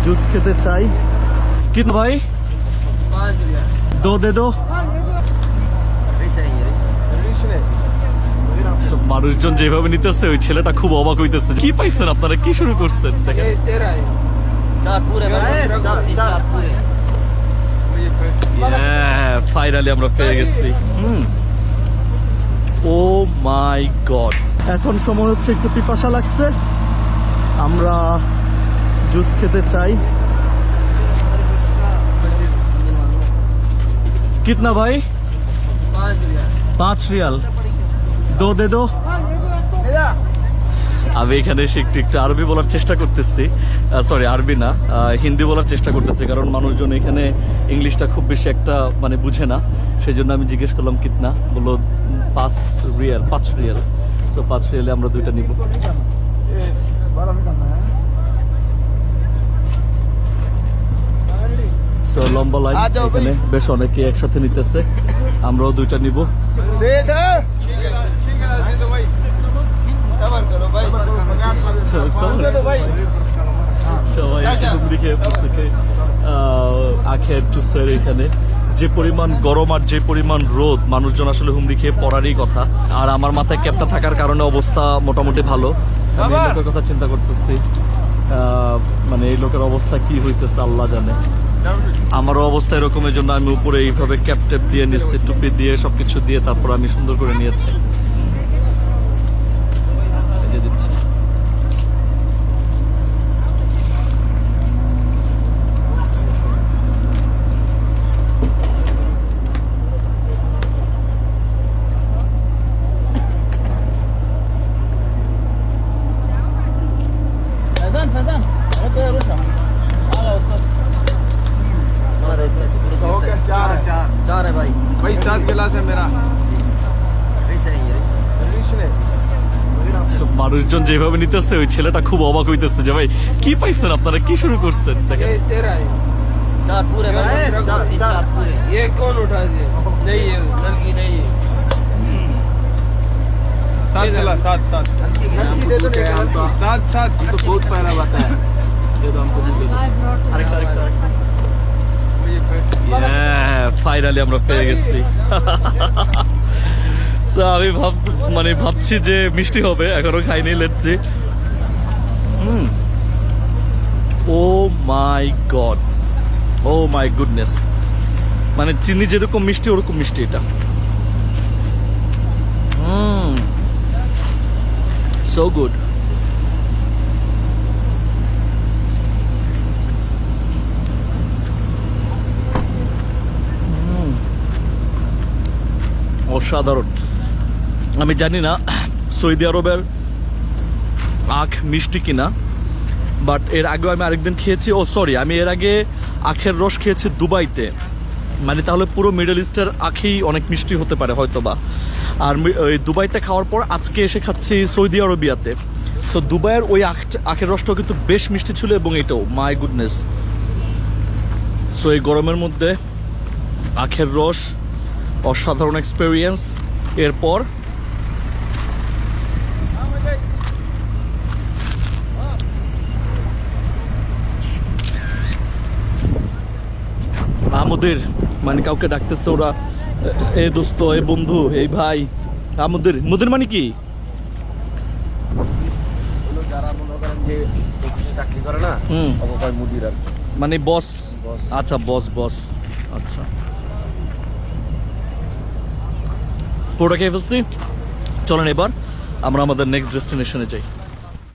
juice खेते चाई कितना भाई 2 दे दो মানুষজন যেভাবে নিতেছে ওই ছেলেটা খুব অবাক হইতেছে কি পাইছেন আপনারা কি শুরু করছেন দেখেন ফাইনালি আমরা পেয়ে গেছি ও মাই গড এখন সময় হচ্ছে একটু পিপাসা লাগছে আমরা জুস খেতে চাই कितना भाई 5 रियाल 2 दे दो আমি এখানে এসে একটু আরবি বলার চেষ্টা করতেছি সরি আরবি না হিন্দি বলার চেষ্টা করতেছি কারণ মানুষজন এখানে ইংলিশটা খুব বেশি একটা মানে বুঝে না সেই জন্য আমি জিজ্ঞেস করলাম কিতনা বললো 5 রিয়াল সো 5 রিয়ালে আমরা দুইটা নিব সো লম্বা লাইন এখানে বেশ অনেকে একসাথে নিতেছে আমরাও দুইটা নিব সবাই হুমড়ি খেয়ে পড়ছে আখের জুসের এখানে যে পরিমাণ গরম আর যে পরিমাণ রোদ মানুষজন আসলে হুমড়ি খেয়ে পড়ারই কথা আর আমার মাথায় ক্যাপটা থাকার কারণে অবস্থা মোটামুটি ভালো আমি এই লোকের কথা চিন্তা করতেছি মানে এই লোকের অবস্থা কি হইতেছে আল্লাহ জানে আমারও অবস্থা এরকমের জন্য আমি উপরে এইভাবে ক্যাপ টেপ দিয়ে নিচ্ছি টুপি দিয়ে সবকিছু দিয়ে তারপর আমি সুন্দর করে নিয়েছি দিচ্ছি चार है भाई 7 गिलास है मेरा মানুষজন যেভাবে নিতেছে ওই ছেলেটা খুব অবাক হইতেছে যে ভাই কি পাইছেন আপনারা কি শুরু করছেন দেখেন चार पूरे चार पूरे ये कौन उठा दिए नहीं है लड़की नहीं है 7 गिलास 7 लड़की दे दो 7 तो बहुत पहला बात है दे दो हमको दे दो আরেকটা ফাইনালি আমরা পেয়ে গেছি আমি ভাবছি যে মিষ্টি হবে এখনো খাইনি let's see oh my god oh my goodness মানে চিনি যেরকম মিষ্টি ওরকম মিষ্টি এটা সো গুড অসাধারণ আমি জানি না সৌদি আরবের আখ মিষ্টি কিনা বাট এর আগে আমি আরেকদিন খেয়েছি আমি এর আগে আখের রস খেয়েছি দুবাইতে মানে তাহলে পুরো মিডল ইস্টের আখেই অনেক মিষ্টি হতে পারে হয়তোবা আর ওই দুবাইতে খাওয়ার পর আজকে এসে খাচ্ছি সৌদি আরবিয়াতে সো দুবাইয়ের ওই আখের রসটাও কিন্তু বেশ মিষ্টি ছিল এবং এটাও মাই গুডনেস সো এই গরমের মধ্যে আখের রস অসাধারণ এক্সপেরিয়েন্স এরপর আমাদের মানে কাউকে ডাকতেছে ওরা এ দোস্ত এ বন্ধু এই ভাই আমাদের মুদের মানে কি যারা মনে করেন যে অফিসে চাকরি করে না অবকাশ মুদির আর মানে বস আচ্ছা বস আচ্ছা পুরোটা খেয়ে ফেলছি চলেন এবার আমরা আমাদের নেক্সট ডেস্টিনেশনে যাই